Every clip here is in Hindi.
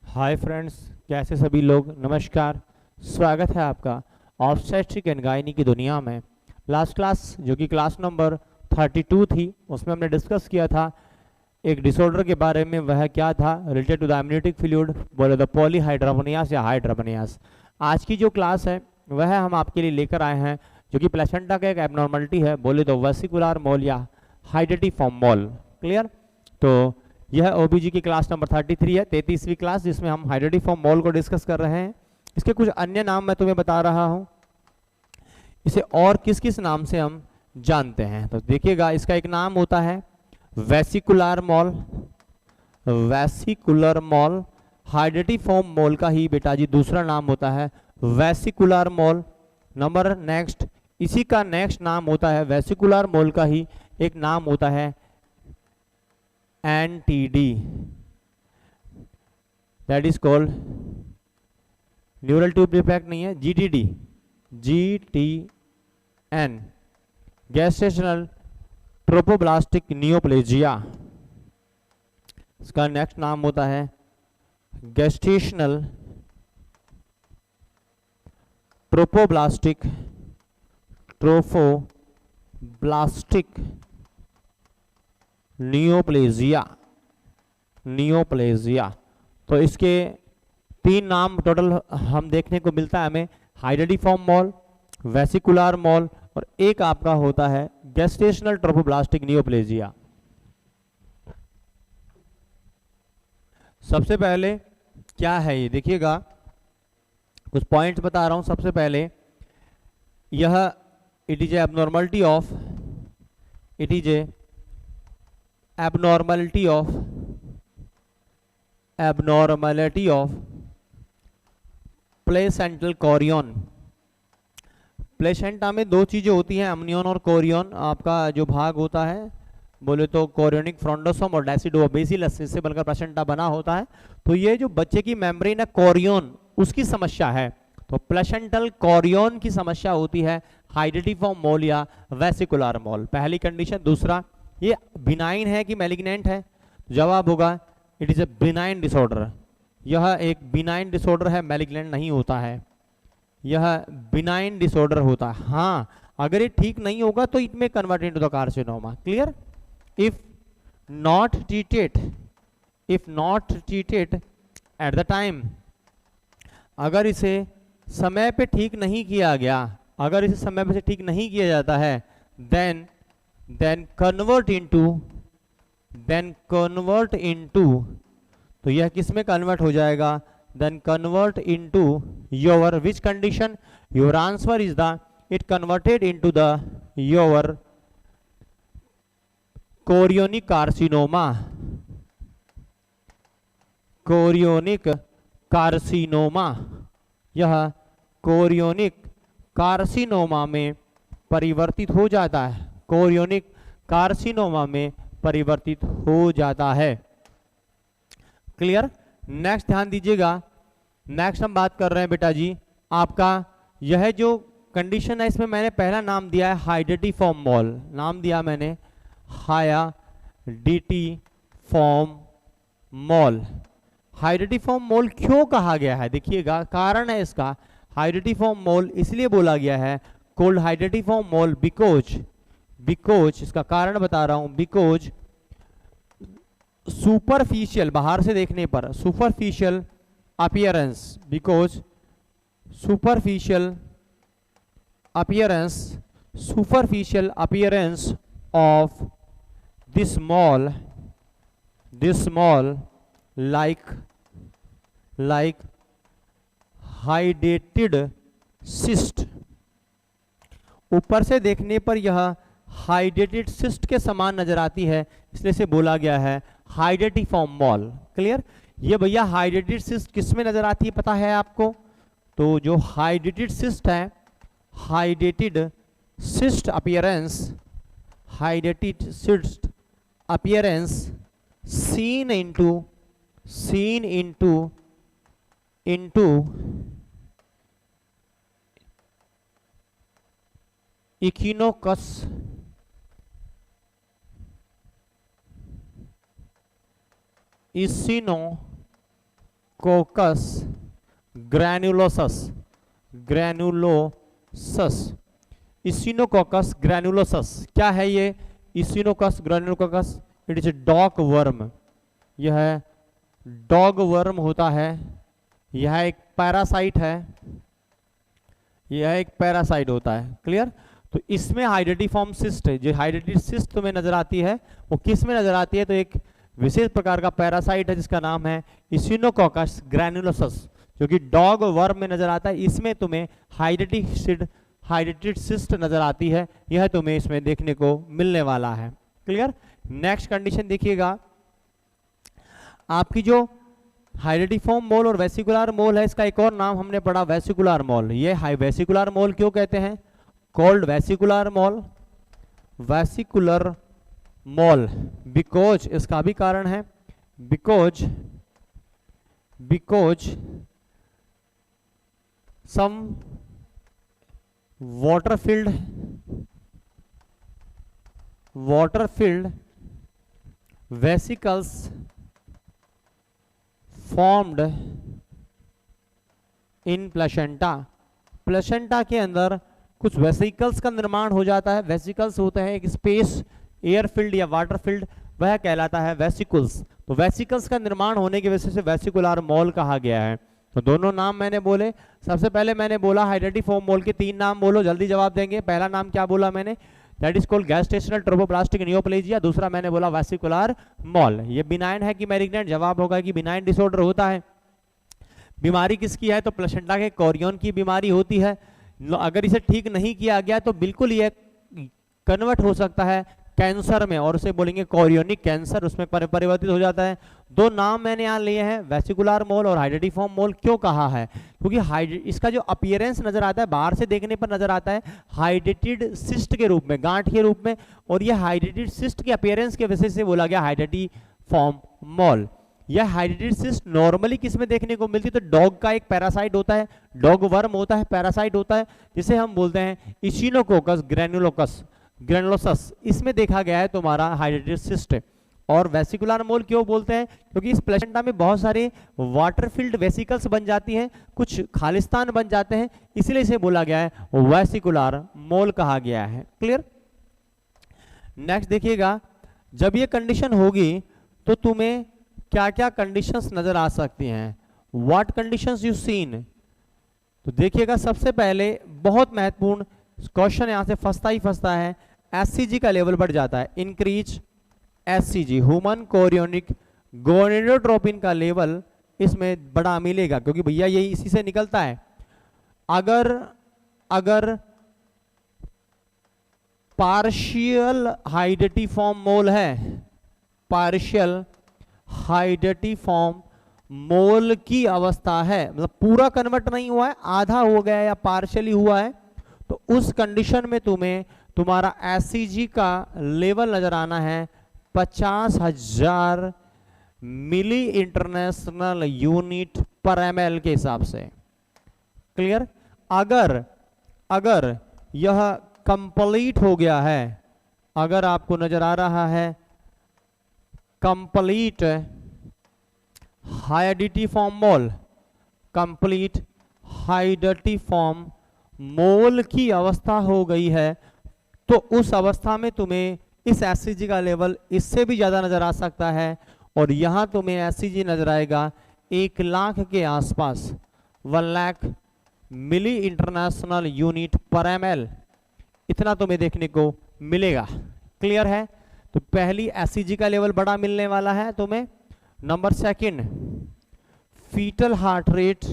हाय फ्रेंड्स, कैसे सभी लोग। नमस्कार, स्वागत है आपका ऑब्स्टेट्रिक एंड गायनी की दुनिया में। लास्ट क्लास जो कि क्लास नंबर 32 थी, उसमें हमने डिस्कस किया था एक डिसऑर्डर के बारे में। वह क्या था? Related to the amniotic fluid, बोले द पॉलीहाइड्रोनियास या हाइड्रोनियास। आज की जो क्लास है वह हम आपके लिए लेकर आए हैं, जो कि प्लेसेंटा का एक एबनॉर्मलिटी है, बोले तो वेसिकुलर मोल या हाइडेटिफॉर्म मोल। क्लियर? तो यह ओबीजी की क्लास नंबर 33 है, 33वीं क्लास, जिसमें हम हाइड्रोटिफॉर्म मोल को डिस्कस कर रहे हैं। इसके कुछ अन्य नाम मैं तुम्हें बता रहा हूं, इसे और किस किस नाम से हम जानते हैं। तो देखिएगा, इसका एक नाम होता है वेसिकुलर मोल। वेसिकुलर मोल हाइड्रोटिफॉर्म मोल का ही बेटा जी दूसरा नाम होता है वेसिकुलर मोल। नंबर नेक्स्ट, इसी का नेक्स्ट नाम होता है वेसिकुलर मोल का ही एक नाम होता है NTD, that is called neural tube defect नहीं है, GTD, GTN, गैस्ट्रेशनल ट्रोपोब्लास्टिक नियोप्लेजिया। इसका नेक्स्ट नाम होता है गैस्ट्रेशनल ट्रोपोब्लास्टिक नियोप्लेजिया। तो इसके तीन नाम टोटल हम देखने को मिलता है हमें, हाइड्रोटिफॉर्म मोल, वेसिकुलर मोल, और एक आपका होता है गैस्ट्रेशनल ट्रोपोब्लास्टिक नियोप्लेजिया। सबसे पहले क्या है ये देखिएगा, कुछ पॉइंट्स बता रहा हूं। सबसे पहले यह it is abnormality of placental Korean. Placenta में दो चीजें होती हैं, अमनियन और कोरियन। आपका जो भाग होता है बोले तो कोरियोनिक फ्रोंडोसोम और डेसिडोबेसिलस, इससे बनकर प्लेसेंटा बना होता है। तो ये जो बच्चे की मेम्ब्रेन है कोरियन, उसकी समस्या है, तो प्लेसेंटल कोरियन की समस्या होती है हाइड्रोटिफॉर्म मोल या वेसिकुलर मोल, पहली कंडीशन। दूसरा, ये बिनाइन है कि मैलिग्नेंट है? जवाब होगा it is A benign disorder. यह एक बिनाइन डिसऑर्डर है, मैलिग्नेंट नहीं होता है, यह बिनाइन डिसऑर्डर होता है। हाँ, अगर ये ठीक नहीं होगा तो इट में convert into the carcinoma. Clear? If not treated at the time, अगर इसे समय पे ठीक नहीं किया गया, अगर इसे समय पे से ठीक नहीं किया जाता है, देन कन्वर्ट इनटू, तो यह किस में कन्वर्ट हो जाएगा? Then convert into your which condition? Your answer is the it converted into the your chorionic carcinoma. यह कोरियोनिक कार्सिनोमा में परिवर्तित हो जाता है, कोरियोनिक कार्सिनोमा में परिवर्तित हो जाता है। क्लियर? नेक्स्ट ध्यान दीजिएगा, नेक्स्ट हम बात कर रहे हैं बेटा जी आपका, यह जो कंडीशन है इसमें मैंने पहला नाम दिया है हाइड्रोटिफॉर्म मोल, नाम दिया मैंने हाइड्रोटिफॉर्म मोल। हाइड्रोटिफॉर्म मोल क्यों कहा गया है? देखिएगा, कारण है इसका। हाइड्रोटिफॉर्म मोल इसलिए बोला गया है कोल्ड हाइड्रोटिफॉर्म मोल बिकॉज, इसका कारण बता रहा हूं, बिकॉज सुपरफिशियल, बाहर से देखने पर superficial appearance, because superficial appearance of this mole like hydatid cyst, ऊपर से देखने पर यह हाइडेटेड सिस्ट के समान नजर आती है, इसलिए से बोला गया है हाइड्रोटिफॉर्म मोल। क्लियर? ये भैया हाइडेटेड सिस्ट किस में नजर आती है पता है आपको? तो जो हाइडेटेड सिस्ट है, hydatid cyst appearance seen into echinococcus granulosus, granulosus, echinococcus granulosus क्या है ये? Echinococcus granulosus it is a dog worm, यह डॉग वर्म होता है, यह एक पैरासाइट है, यह एक पैरासाइट होता है। क्लियर? तो इसमें हाइड्रेटिफॉर्म सिस्ट, जो हाइड्रेटिड सिस्ट तुम्हें नजर आती है वो किस में नजर आती है? तो एक विशेष प्रकार का पैरासाइट है जिसका नाम है इसिनोकोकस ग्रैन्युलोसस, जो कि डॉग वर्म में नजर आता है। इसमें तुम्हें हाइड्रेटेड सिस्ट नजर आती है, यह तुम्हें इसमें देखने को मिलने वाला है। क्लियर? नेक्स्ट कंडीशन देखिएगा, आपकी जो हाइड्रेटिफॉर्म मोल और वेसिकुलर मोल है, इसका एक और नाम हमने पढ़ा वेसिकुलर मोल। ये हाई वेसिकुलर मोल क्यों कहते हैं? Called vesicular mole, vesicular mole because, इसका भी कारण है, because some water filled vesicles formed in placenta, placenta के अंदर कुछ वेसिकल्स का निर्माण हो जाता है। वेसिकल्स होते हैं एक स्पेस एयर फील्ड या वाटर फील्ड, वह कहलाता है वेसिकल्स। तो वेसिकल्स का निर्माण होने की वजह से वेसिकुलर मोल कहा गया है। तो दोनों नाम मैंने बोले, सबसे पहले मैंने बोला हाइड्रेटिफॉर्म मोल के 3 नाम बोलो, जल्दी जवाब देंगे। पहला नाम क्या बोला मैंने? That is called gestational trophoblastic neoplasia. दूसरा मैंने बोला वेसिकुलर मोल। ये बिनाइन है कि मैलिग्नेंट? जवाब होगा कि बिनाइन डिसऑर्डर होता है। बीमारी किसकी है? तो प्लेसेंटा के कोरियन की बीमारी होती है। अगर इसे ठीक नहीं किया गया तो बिल्कुल ये कन्वर्ट हो सकता है कैंसर में, और उसे बोलेंगे कोरियोनिक कैंसर, उसमें परिवर्तित हो जाता है। 2 नाम मैंने यहाँ लिए हैं, वेसिकुलर मोल और हाइड्रेटिफॉर्म मोल। क्यों कहा है? क्योंकि इसका जो अपीयरेंस नजर आता है, बाहर से देखने पर नजर आता है हाइड्रेटेड सिस्ट के रूप में, गांठ के रूप में, और यह हाइड्रेटेड सिस्ट के अपीयरेंस के वजह से बोला गया हाइड्रेटिफॉर्म मोल। यह हाइड्रेटेड सिस्ट नॉर्मली किस में देखने को मिलती है? तो डॉग का एक पैरासाइट होता है, डॉग वर्म होता है, पैरासाइट होता है, जिसे हम बोलते हैं इचिनोकोकस ग्रैन्युलोसस। इसमें देखा गया है तुम्हारा हाइड्रेटेड सिस्ट। और वेसिकुलर मोल क्यों बोलते हैं? क्योंकि इस प्लेसेंटा में बहुत सारे वाटर फील्ड वेसिकल्स बन जाती हैं, कुछ खालिस्तान बन जाते हैं, इसलिए इसे बोला गया है वेसिकुलर मोल कहा गया है। क्लियर? नेक्स्ट देखिएगा, जब ये कंडीशन होगी तो तुम्हें क्या क्या कंडीशंस नजर आ सकती हैं? What conditions you seen? तो देखिएगा, सबसे पहले बहुत महत्वपूर्ण क्वेश्चन यहां से फंसता ही फंसता है, एससीजी का लेवल बढ़ जाता है। Increase SCG, human chorionic gonadotropin का लेवल इसमें बड़ा मिलेगा, क्योंकि भैया यही इसी से निकलता है। अगर पार्शियल हाइड्रेटिफॉर्म मोल है, पार्शियल हाइड्रेटिफॉर्म मोल की अवस्था है, मतलब पूरा कन्वर्ट नहीं हुआ है, आधा हो गया या पार्शियली हुआ है, तो उस कंडीशन में तुम्हें तुम्हारा एससीजी का लेवल नजर आना है 50,000 मिली इंटरनेशनल यूनिट पर ml के हिसाब से। क्लियर? अगर यह कंप्लीट हो गया है, अगर आपको नजर आ रहा है कंप्लीट हाइड्रेटिफॉर्म मोल, कंप्लीट हाइड्रेटिफॉर्म मोल की अवस्था हो गई है, तो उस अवस्था में तुम्हें इस एससीजी का लेवल इससे भी ज्यादा नजर आ सकता है, और यहां तुम्हें एससीजी नजर आएगा 1 लाख के आसपास, 1 लाख मिली इंटरनेशनल यूनिट पर ml, इतना तुम्हें देखने को मिलेगा। क्लियर है? तो पहली एससीजी का लेवल बड़ा मिलने वाला है तुम्हें। नंबर 2, फीटल हार्ट रेट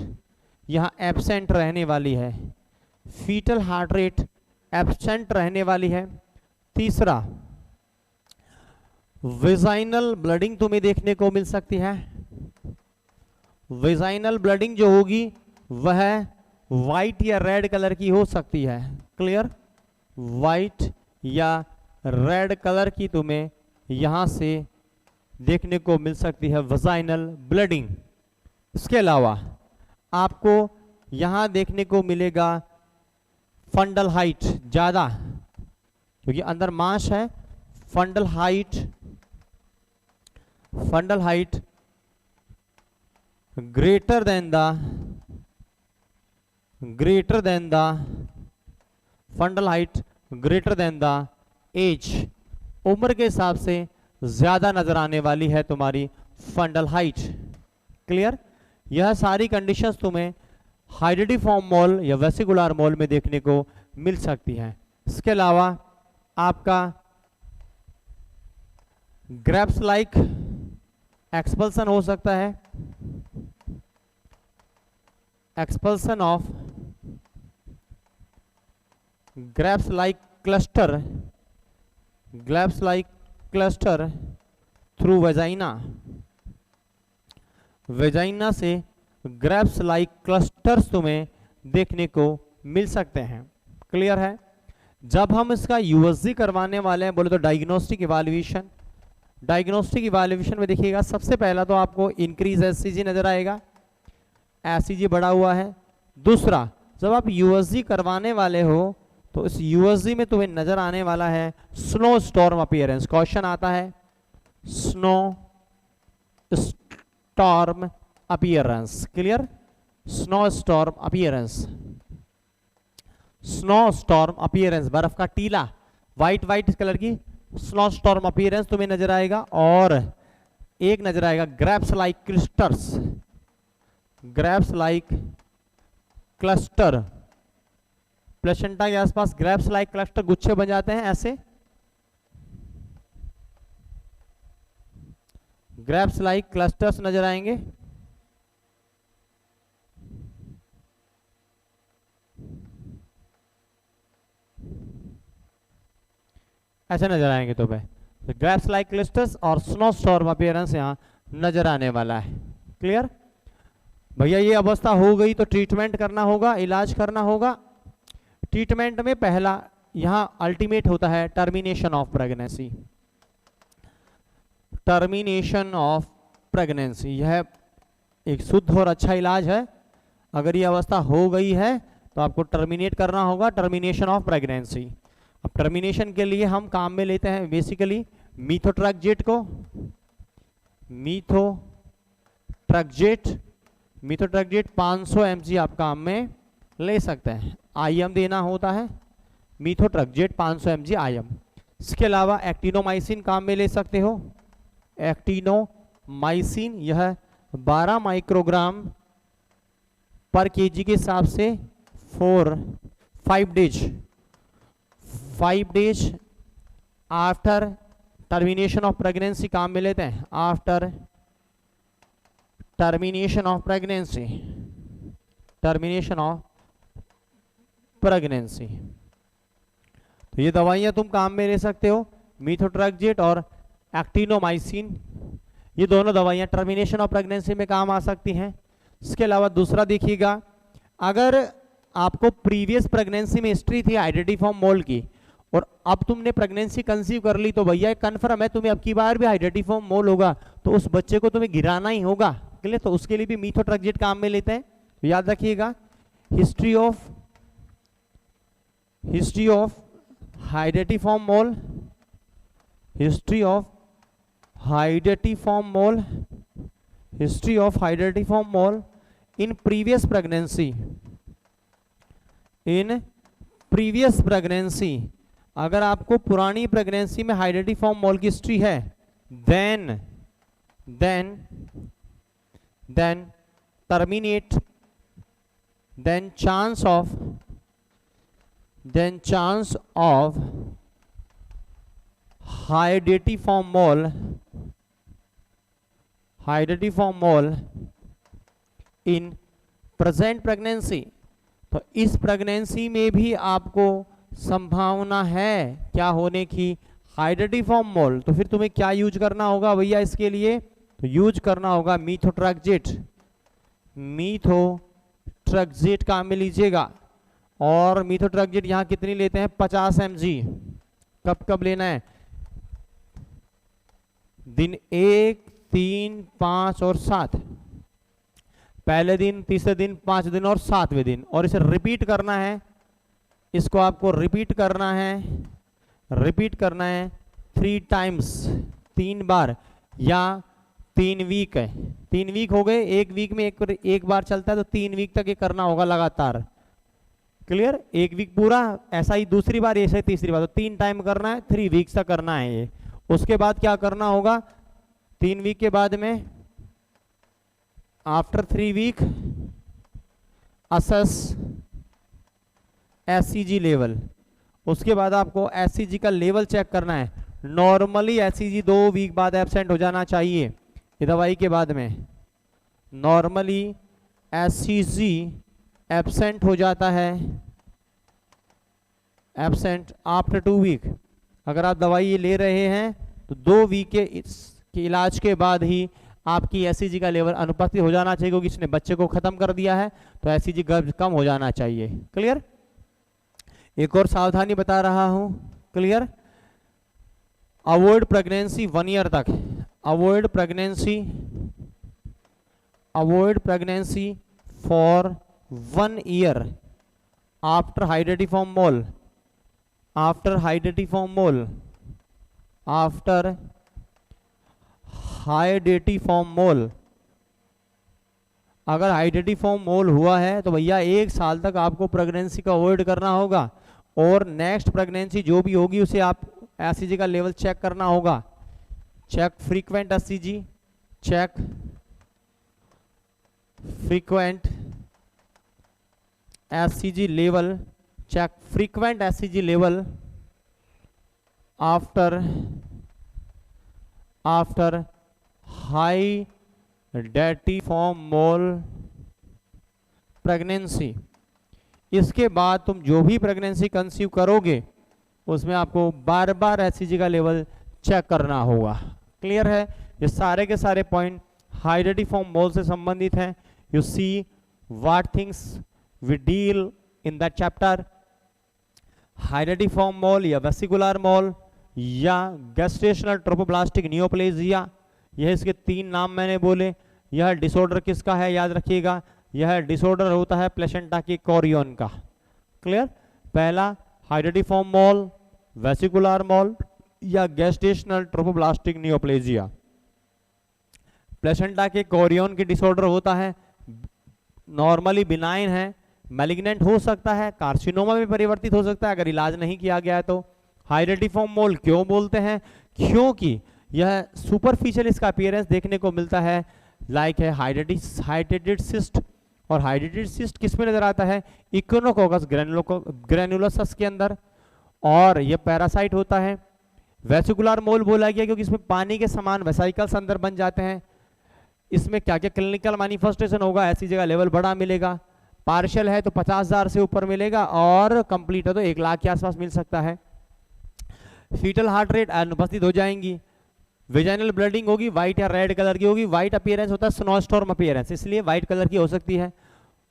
यहां एब्सेंट रहने वाली है, फीटल हार्ट रेट एब्सेंट रहने वाली है। 3, वेजाइनल ब्लडिंग तुम्हें देखने को मिल सकती है। वेजाइनल ब्लडिंग जो होगी वह वाइट या रेड कलर की हो सकती है। क्लियर? वाइट या रेड कलर की तुम्हें यहां से देखने को मिल सकती है वेजाइनल ब्लडिंग। इसके अलावा आपको यहां देखने को मिलेगा फंडल हाइट ज्यादा, क्योंकि अंदर मांस है। Fundal height greater than the fundal height greater than the age, उम्र के हिसाब से ज्यादा नजर आने वाली है तुम्हारी फंडल हाइट। क्लियर? यह सारी कंडीशंस तुम्हें हाइड्रेटिफॉर्म मोल या वेसिकुलर मोल में देखने को मिल सकती हैं। इसके अलावा आपका ग्रैप्स लाइक एक्सपल्सन हो सकता है, expulsion of grapes like cluster through vagina, vagina से ग्रैप्स लाइक क्लस्टर्स तुम्हें देखने को मिल सकते हैं। क्लियर है? जब हम इसका यूएसजी करवाने वाले हैं बोले तो डायग्नोस्टिक इवैल्यूएशन, डायग्नोस्टिक इवैल्यूएशन में देखिएगा सबसे पहला तो आपको इंक्रीज एससीजी नजर आएगा, एससीजी बढ़ा हुआ है। दूसरा, जब आप यूएसजी करवाने वाले हो तो इस यूएसजी में तुम्हें नजर आने वाला है स्नो स्टॉर्म अपीयरेंस। क्वेश्चन आता है snow storm appearance. Clear? Snow storm appearance, snow storm appearance, बर्फ का टीला, व्हाइट कलर की स्नो स्टॉर्म अपीयरेंस तुम्हें नजर आएगा। और एक नजर आएगा grapes like clusters, grapes like cluster, placenta के आसपास ग्रैप्स लाइक क्लस्टर गुच्छे बन जाते हैं ऐसे, ग्रैप्स लाइक क्लस्टर्स नजर आएंगे। ऐसे नजर आएंगे तो ग्रैप्स लाइक क्लस्टर्स और स्नो स्टॉर्म अपीयरेंस यहां नजर आने वाला है। क्लियर? भैया ये अवस्था हो गई तो ट्रीटमेंट करना होगा, इलाज करना होगा। ट्रीटमेंट में पहला यहां अल्टीमेट होता है termination of pregnancy, termination of pregnancy. यह एक शुद्ध और अच्छा इलाज है। अगर यह अवस्था हो गई है तो आपको टर्मिनेट करना होगा, टर्मिनेशन ऑफ प्रेगनेंसी। अब टर्मिनेशन के लिए हम काम में लेते हैं बेसिकली मीथोट्रैक्जेट को, मीथोट्रैक्जेट 500 mg आप काम में ले सकते हैं। आईएम देना होता है, मीथोट्रैक्जेट 500 mg आईएम। इसके अलावा एक्टिनोमाइसिन काम में ले सकते हो, एक्टिनोमाइसिन यह 12 माइक्रोग्राम पर केजी के हिसाब से 5 days after termination of pregnancy काम में लेते हैं, after termination of pregnancy, termination of pregnancy. तो ये दवाइयां तुम काम में ले सकते हो, मीथोट्रैक्जेट और एक्टिनोमाइसिन, ये दोनों दवाइयां टर्मिनेशन ऑफ प्रेगनेंसी में काम आ सकती हैं। इसके अलावा दूसरा देखिएगा, अगर आपको प्रीवियस प्रेगनेंसी में हिस्ट्री थी हाइड्रेटिफॉर्म मोल की और अब तुमने प्रेगनेंसी कंसीव कर ली, तो भैया कन्फर्म है तुम्हें अब की बार भी हाइड्रेटिफॉर्म मोल होगा तो उस बच्चे को तुम्हें गिराना ही होगा। क्लियर? तो उसके लिए भी मीथोट्रैक्जेट काम में लेते हैं। तो याद रखिएगा history of hydatidiform mole, history of hydatidiform mole, history of hydatidiform mole in previous pregnancy, in previous pregnancy. अगर आपको पुरानी प्रेगनेंसी में हाइड्रेटिफॉर्म मोल की हिस्ट्री है then terminate, then chance of hydatidiform mole in present pregnancy. तो इस प्रेगनेंसी में भी आपको संभावना है क्या होने की, हाइड्रेटिफॉर्म मोल। तो फिर तुम्हें क्या यूज करना होगा भैया इसके लिए? तो यूज करना होगा मीथोट्रैक्जेट, मीथोट्रैक्जेट काम में लीजिएगा। और मीथोट्रैक्जेट यहां कितनी लेते हैं? 50 mg। कब लेना है? दिन 1, 3, 5 और 7, पहले दिन, तीसरे दिन, 5 दिन और 7वें दिन। और इसे रिपीट करना है, इसको आपको रिपीट करना है 3 टाइम्स, 3 बार या 3 वीक है, 3 वीक हो गए, 1 वीक में एक बार चलता है तो 3 वीक तक ये करना होगा लगातार। क्लियर, 1 वीक पूरा, ऐसा ही दूसरी बार, ऐसे तीसरी बार, तो 3 टाइम करना है, 3 वीक्स तक करना है ये। उसके बाद क्या करना होगा, 3 वीक के बाद में after 3 week assess SCG level. उसके बाद आपको एससीजी का लेवल चेक करना है। नॉर्मली एससीजी 2 वीक बाद एब्सेंट हो जाना चाहिए ये दवाई के बाद में। नॉर्मली एससीजी एब्सेंट हो जाता है, एब्सेंट आफ्टर 2 वीक। अगर आप दवाई ये ले रहे हैं तो 2 वीक के इलाज के बाद ही आपकी एससीजी का लेवल अनुपस्थित हो जाना चाहिए, क्योंकि इसने बच्चे को खत्म कर दिया है तो एससीजी कम हो जाना चाहिए। क्लियर, एक और सावधानी बता रहा हूं। क्लियर, अवॉइड प्रेगनेंसी 1 ईयर तक, avoid pregnancy for 1 year after hydatidiform mole, after hydatidiform mole. अगर हाइड्रेटिफॉर्म मोल हुआ है तो भैया 1 साल तक आपको प्रेगनेंसी का अवॉइड करना होगा, और नेक्स्ट प्रेगनेंसी जो भी होगी उसे आप एससीजी का लेवल चेक करना होगा। Check frequent HCG, check frequent HCG level, check frequent HCG level after hydatidiform mole pregnancy. इसके बाद तुम जो भी प्रेगनेंसी कंसीव करोगे उसमें आपको बार बार एससीजी का लेवल चेक करना होगा। क्लियर है, ये सारे के सारे पॉइंट हाइड्रेटिफॉर्म मोल से संबंधित हैं। You see what things we deal in that chapter. Hydatidiform mole या वेसिकुलर मोल या गैस्ट्रेशनल ट्रोपोब्लास्टिक नियोप्लेजिया, यह इसके 3 नाम मैंने बोले। यह डिसऑर्डर किसका है याद रखिएगा, यह डिसऑर्डर होता है प्लेसेंटा के कोरियन का। क्लियर, पहला हाइड्रेटिफॉर्म मोल, वेसिकुलर मोल या गैस्ट्रेशनल ट्रोपोब्लास्टिक नियोप्लेजिया। प्लेसेंटा के कोरियन के डिसऑर्डर होता है, नॉर्मली बिनाइन है, मैलिग्नेंट हो सकता है, कार्सिनोमा में परिवर्तित हो सकता है अगर इलाज नहीं किया गया है तो। हाइड्रेटिफॉर्म मोल क्यों बोलते हैं, क्योंकि यह सुपरफिशियल इसका अपीयरेंस देखने को मिलता है, लाइक है हाइड्रेटेड सिस्ट। और हाइड्रेटेड सिस्ट किस में नजर आता है, इकोनोकोकस ग्रेनुलोसस के अंदर, और यह पैरासाइट होता है। वेसिकुलर मोल बोला गया क्योंकि इसमें पानी के समान वेसाइकल्स अंदर बन जाते हैं। इसमें क्या क्या क्लिनिकल मैनिफेस्टेशन होगा, ऐसी जगह लेवल बड़ा मिलेगा, पार्शियल है तो 50,000 से ऊपर मिलेगा, और कंप्लीट है तो 1 लाख के आसपास मिल सकता है। फीटल हार्ट रेट अनुपस्थित हो जाएंगी। वेजाइनल ब्लीडिंग होगी, व्हाइट या रेड कलर की होगी। व्हाइट अपीयरेंस होता है स्नोस्टॉर्म अपीयरेंस, इसलिए व्हाइट कलर की हो सकती है।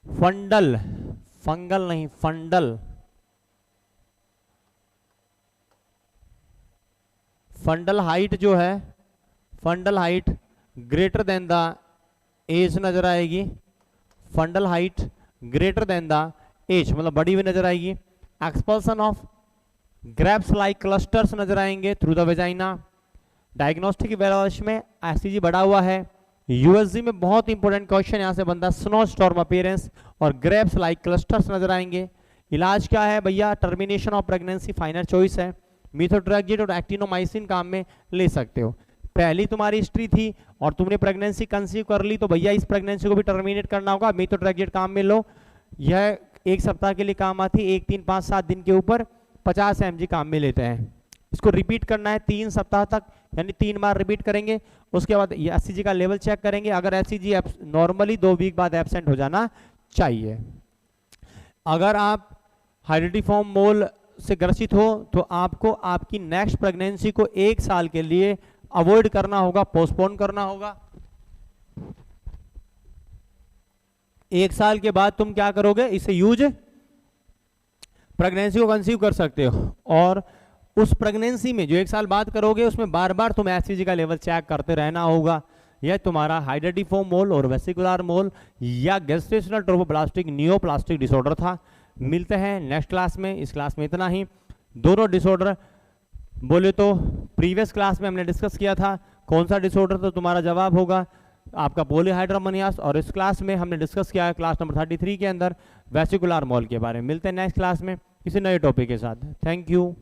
फंडल, फंगल नहीं, फंडल, फंडल हाइट जो है, fundal height greater than the age नजर आएगी। Fundal height greater than the age मतलब बड़ी हुई नजर आएगी। Expulsion of grapes like clusters नजर आएंगे through the vagina. Diagnostic evaluation में एससीजी बढ़ा हुआ है। यूएसजी में बहुत इंपॉर्टेंट क्वेश्चन यहां से बनता है, स्नोस्टॉर्म अपीयरेंस और ग्रैप्स लाइक क्लस्टर्स नजर आएंगे। इलाज क्या है भैया, termination of pregnancy final choice है। मीथोट्रैक्सेट और एक्टिनोमाइसिन काम में ले सकते हो। पहली तुम्हारी हिस्ट्री थी और तुमने प्रेगनेंसी कंसीव कर ली तो भैया इस प्रेगनेंसी को भी टर्मिनेट करना होगा, मीथोट्रैक्सेट काम में लो। यह 1 सप्ताह के लिए काम आती है, 1, 3, 5, 7 दिन के ऊपर 50 mg काम में लेते हैं। इसको रिपीट करना है 3 सप्ताह तक, यानी 3 बार रिपीट करेंगे। उसके बाद ये एससीजी का लेवल चेक करेंगे, अगर एससीजी नॉर्मली 2 वीक बाद एब्सेंट हो जाना चाहिए। अगर आप हाइड्रेटिफॉर्म मोल से ग्रसित हो तो आपको आपकी नेक्स्ट प्रेगनेंसी को 1 साल के लिए अवॉइड करना होगा, पोस्टपोन करना होगा। 1 साल के बाद तुम क्या करोगे, इसे यूज प्रेगनेंसी को कंसीव कर सकते हो, और उस प्रेगनेंसी में जो 1 साल बाद करोगे उसमें बार बार तुम एससीजी का लेवल चेक करते रहना होगा। यह तुम्हारा हाइड्रेटिफॉर्म मोल और वेसिकुलर मोल या गैस्ट्रेशनल ट्रोपोब्लास्टिक नियोप्लास्टिक डिसऑर्डर था। मिलते हैं नेक्स्ट क्लास में। इस क्लास में इतना ही। दोनों डिसऑर्डर बोले तो प्रीवियस क्लास में हमने डिस्कस किया था, कौन सा डिसऑर्डर, तो तुम्हारा जवाब होगा आपका पॉलीहाइड्रोमोनियास। और इस क्लास में हमने डिस्कस किया है क्लास नंबर 33 के अंदर वेसिकुलर मॉल के बारे में। मिलते हैं नेक्स्ट क्लास में किसी नए टॉपिक के साथ। Thank you.